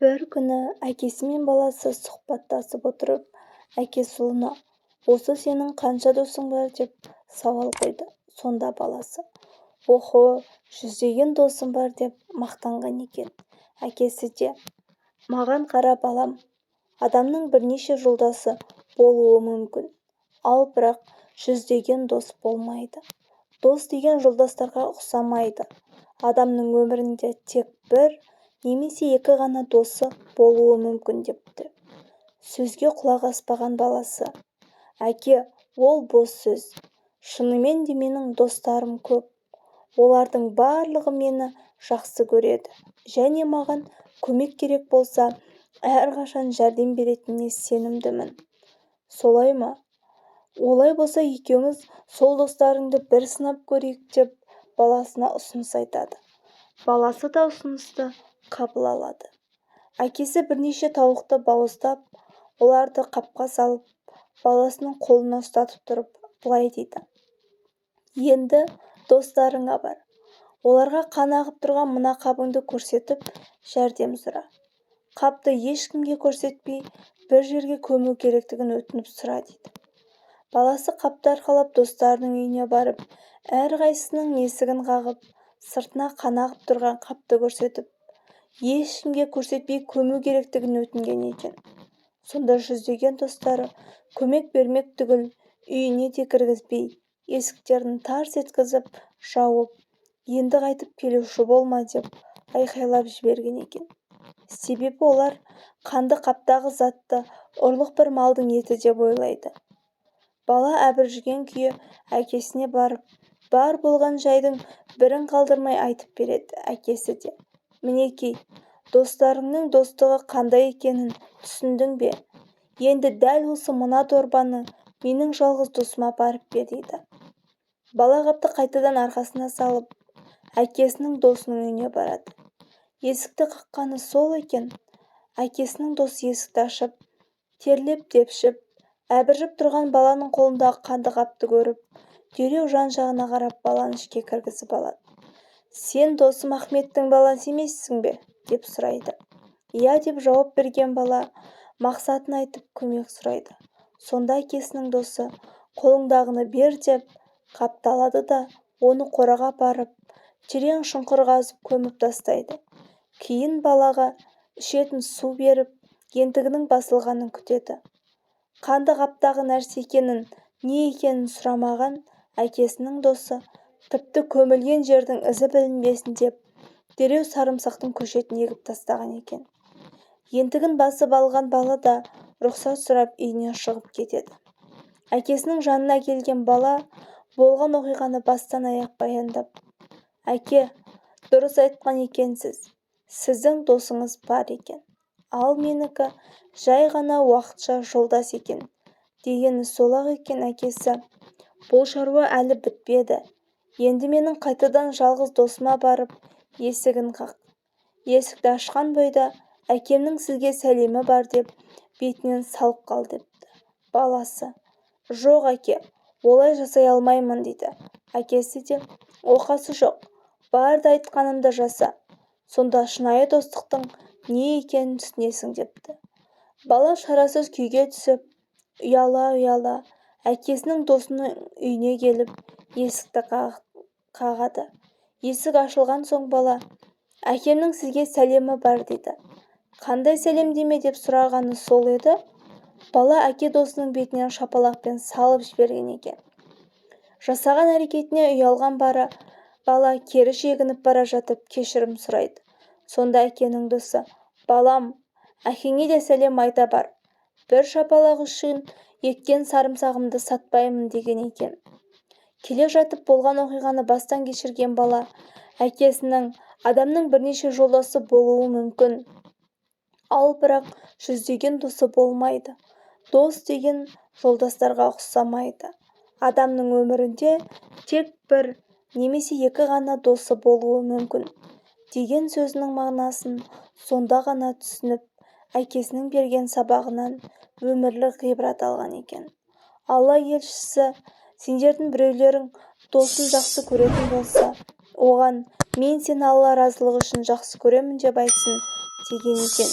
бір күні әкесі мен баласы сұхбаттасып отырып, әкесі ұлына «Осы сенің қанша досың бар?» деп сауал қойды. Сонда баласы «Охо, 100-деген досым бар» деп мақтанған екен. Әкесі де «Маған қара балам, адамның бірнеше жолдасы болуы мүмкін, ал бірақ 100-деген дос болмайды. Дос деген жолдастарға ұқсамайды. Адамның өмірінде тек бір немесе екі ғана досы болуы мүмкін» депті. Сөзге құлақ аспаған баласы «Әке, ол бос сөз. Шынымен де менің достарым көп. Олардың барлығы мені жақсы көреді және маған көмек керек болса, әрқашан жәрдем беретініне сенімдімін. Солай ма? Олай болса екеуміз сол достарыңды бір сынап көрейік» деп баласына ұсыныс айтады. Баласы да ұсынысты қабыл алады. Әкесі бірнеше тауықты бауыздап, оларды қапқа салып, баласының қолына ұстатып тұрып, былай дейді: «Енді достарыңа бар. Оларға қан ағып тұрған мына қабыңды көрсетіп, жәрдем сұра. Қапты ешкімге көрсетпей, бір жерге көму керектігін өтініп сұра» дейді. Баласы қапты арқалап достарының үйіне барып, әрқайсысының есігін қағып, сыртына қан ағып тұрған қапты көрсетіп, ешкімге көрсетпей көму керектігін өтінген екен. Сонда 100-деген достары көмек бермек түгіл үйіне де кіргізбей, есіктерін тарс еткізіп жауып, «Енді қайтып келуші болма» деп айқайлап жіберген екен. Себебі олар қанды қаптағы затты ұрлық бір малдың еті деп ойлайды. Бала әбіржіген күйі әкесіне барып, бар болған жайдың бірін қалдырмай айтып береді. Әкесі де «Мінекей, достарыңның достығы қандай екенін түсіндің бе? Енді дәл осы мына дорбаны менің жалғыз досыма апарып бер» дейді. Бала қапты қайтадан арқасына салып, әкесінің досының үйіне барады. Есікті қаққаны сол екен. Әкесінің досы есікті ашып, терлеп-тепшіп, әбіржіп тұрған баланың қолындағы қанды қапты көріп, дереу жан-жағына қарап баланы ішке кіргізіп алады. «Сен досым Ахметтің баласы емессің бе?» деп сұрайды. «Иә» деп жауап берген бала мақсатын айтып көмек сұрайды. Сонда әкесінің досы «Қолыңдағыны бер» деп қапты алады да оны қораға апарып, терең шұңқыр қазып көміп тастайды. Кейін балаға ішетін су беріп, ентігінің басылғанын күтеді. Қанды қаптағы нәрсе екенін, не екенін сұрамаған әкесінің досы тіпті көмілген жердің ізі білінбесін деп, дереу сарымсақтың көшетін егіп тастаған екен. Ентігін басып алған бала да рұқсат сұрап үйінен шығып кетеді. Әкесінің жанына келген бала болған оқиғаны бастан аяқ баяндап: «Әке, дұрыс айтқан екенсіз. Сіздің досыңыз бар екен. Ал менікі жай ғана уақытша жолдас екен» дегені сол-ақ екен. Әкесі «Бұл шаруа әлі бітпеді. Енді менің қайтадан жалғыз досыма барып, есігін қақ. Есікті ашқан бойда әкемнің сізге сәлемі бар» деп бетінен салып қал депті. Баласы «Жоқ әке, олай жасай алмаймын» дейді. Әкесі де «Оқасы жоқ, бар да айтқанымды жаса. Сонда шынайы достықтың не екенін түсінесің» депті. Бала шарасыз күйге түсіп, ұяла-ұяла әкесінің досының үйіне келіп, есікті қағады. Есік ашылған соң бала «Әкемнің сізге сәлемі бар» дейді. «Қандай сәлемдеме?» деп сұрағаны сол еді. Бала әке досының бетінен шапалақпен салып жіберген екен. Жасаған әрекетіне ұялған бала кері шегініп бара жатып кешірім сұрайды. Сонда әкенің досы «Балам, әкеңе де сәлем айта бар. Бір шапалақ үшін еккен сарымсағымды сатпаймын» деген екен. Келе жатып болған оқиғаны бастан кешірген бала әкесінің адамның бірнеше жолдасы болуы мүмкін, ал бірақ 100-деген досы болмайды. Дос деген жолдастарға ұқсамайды. Адамның өмірінде тек бір немесе екі ғана досы болуы мүмкін деген сөзінің мағынасын сонда ғана түсініп, әкесінің берген сабағынан өмірлік ғибрат алған екен. Алла елшісі сендердің біреулерің досын жақсы көретін болса, оған «Мен сені Алла разылығы үшін жақсы көремін» деп айтсын деген екен